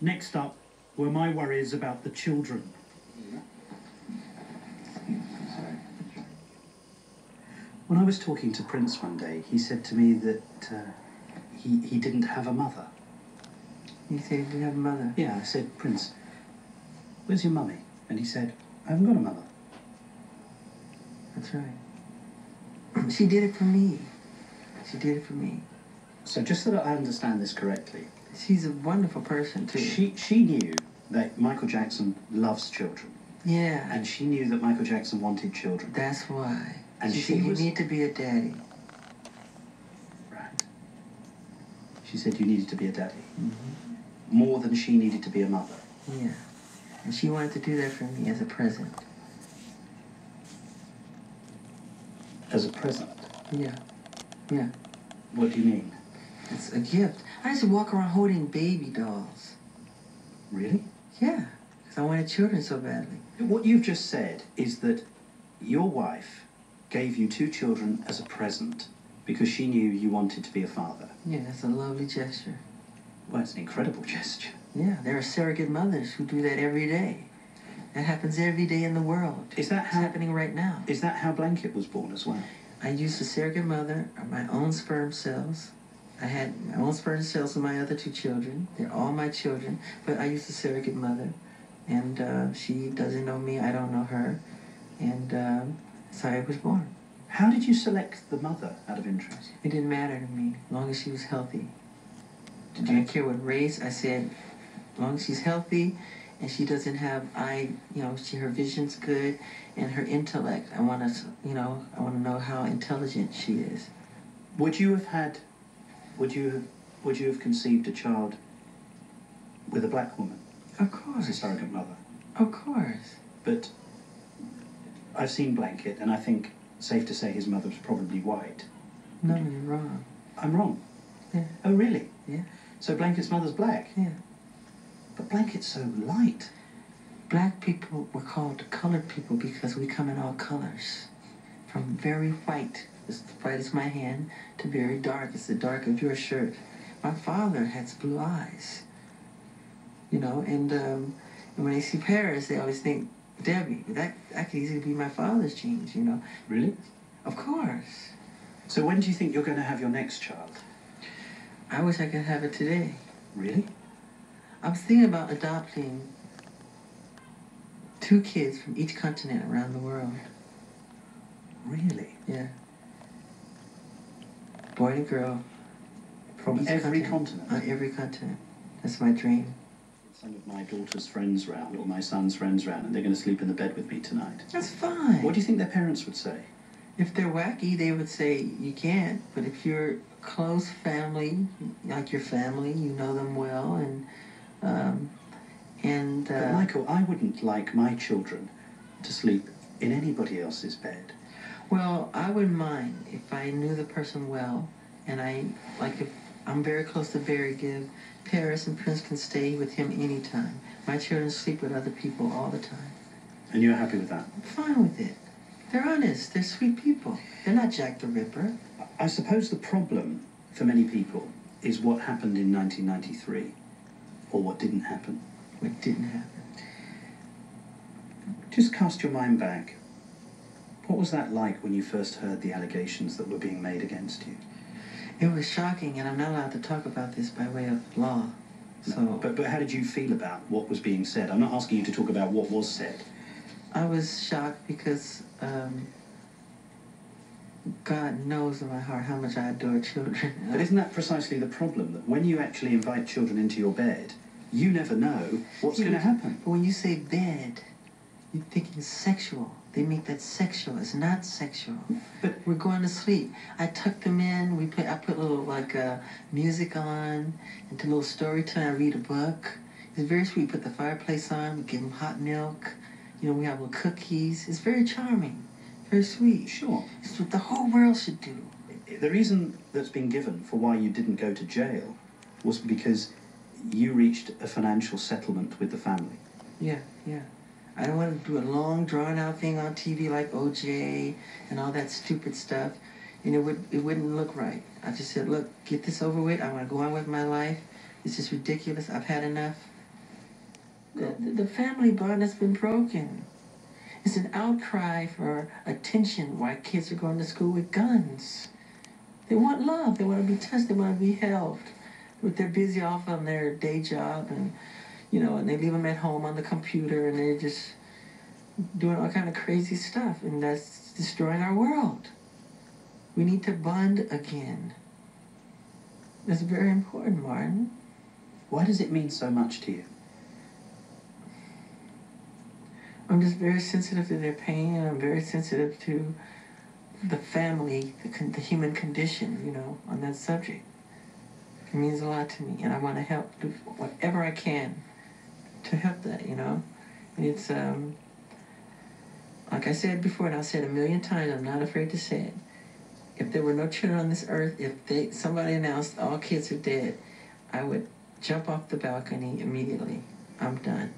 Next up were my worries about the children. When I was talking to Prince one day, he said to me that he didn't have a mother. You said he didn't have a mother? Yeah, I said, Prince, where's your mummy? And he said, I haven't got a mother. That's right. She did it for me. She did it for me. So just so that I understand this correctly... She's a wonderful person, too. She knew that Michael Jackson loves children. Yeah. And she knew that Michael Jackson wanted children. That's why. And she said, you need to be a daddy. Right. She said you needed to be a daddy. Mm-hmm. More than she needed to be a mother. Yeah. And she wanted to do that for me as a present. As a present? Yeah. Yeah. What do you mean? It's a gift. I used to walk around holding baby dolls. Really? Yeah. Because I wanted children so badly. What you've just said is that your wife gave you 2 children as a present because she knew you wanted to be a father. Yeah, that's a lovely gesture. Well, it's an incredible gesture. Yeah, there are surrogate mothers who do that every day. That happens every day in the world. Is that how... It's happening right now. Is that how Blanket was born as well? I used a surrogate mother of my own sperm cells. I had my own sperm cells with my other 2 children. They're all my children, but I used a surrogate mother. And she doesn't know me, I don't know her. And that's how I was born. How did you select the mother out of interest? It didn't matter to me, as long as she was healthy. I didn't care what race. I said, as long as she's healthy and she doesn't have her vision's good and her intellect. I want to know how intelligent she is. Would you have conceived a child with a black woman? Of course. As a surrogate mother? Of course. But I've seen Blanket, and I think safe to say his mother was probably white. No, you're wrong. I'm wrong? Yeah. Oh, really? Yeah. So Blanket's mother's black? Yeah. But Blanket's so light. Black people were called colored people because we come in all colors. From very white, as white as my hand, to very dark, as the dark of your shirt. My father has blue eyes. And when they see Paris, they always think, Debbie, that could easily be my father's genes, Really? Of course. So when do you think you're going to have your next child? I wish I could have it today. Really? I was thinking about adopting 2 kids from each continent around the world. Really? Yeah. Boy and girl. From every continent? On every continent. That's my dream. Some of my daughter's friends round, or my son's friends round, and they're going to sleep in the bed with me tonight. That's fine. What do you think their parents would say? If they're wacky, they would say, you can't. But if you're close family, like your family, you know them well, But Michael, I wouldn't like my children to sleep in anybody else's bed. Well, I wouldn't mind if I knew the person well, and if I'm very close to Barry Gibb, Paris and Prince can stay with him anytime. My children sleep with other people all the time. And you're happy with that? I'm fine with it. They're honest. They're sweet people. They're not Jack the Ripper. I suppose the problem for many people is what happened in 1993, or what didn't happen. What didn't happen? Just cast your mind back. What was that like when you first heard the allegations that were being made against you? It was shocking, and I'm not allowed to talk about this by way of law. So, But how did you feel about what was being said? I'm not asking you to talk about what was said. I was shocked because God knows in my heart how much I adore children. But isn't that precisely the problem? That when you actually invite children into your bed, you never know what's going to happen. But when you say bed, you're thinking sexual. They make that sexual. It's not sexual. But we're going to sleep. I tuck them in. I put a little music on, and a little story time. I read a book. It's very sweet. Put the fireplace on. We give them hot milk. We have little cookies. It's very charming. Very sweet. Sure. It's what the whole world should do. The reason that's been given for why you didn't go to jail was because you reached a financial settlement with the family. Yeah. I don't want to do a long, drawn-out thing on TV like OJ and all that stupid stuff, and it wouldn't look right. I just said, look, get this over with. I want to go on with my life. It's just ridiculous. I've had enough. The family bond has been broken. It's an outcry for attention why kids are going to school with guns. They want love. They want to be touched. They want to be held. But they're busy off on their day job, and and they leave them at home on the computer, and they're just doing all kind of crazy stuff, and that's destroying our world. We need to bond again. That's very important, Martin. Why does it mean so much to you? I'm just very sensitive to their pain, and I'm very sensitive to the family, the human condition, on that subject. It means a lot to me, and I want to help, do whatever I can to help that, And it's, like I said before, and I'll say it a million times, I'm not afraid to say it. If there were no children on this earth, if somebody announced all kids are dead, I would jump off the balcony immediately. I'm done.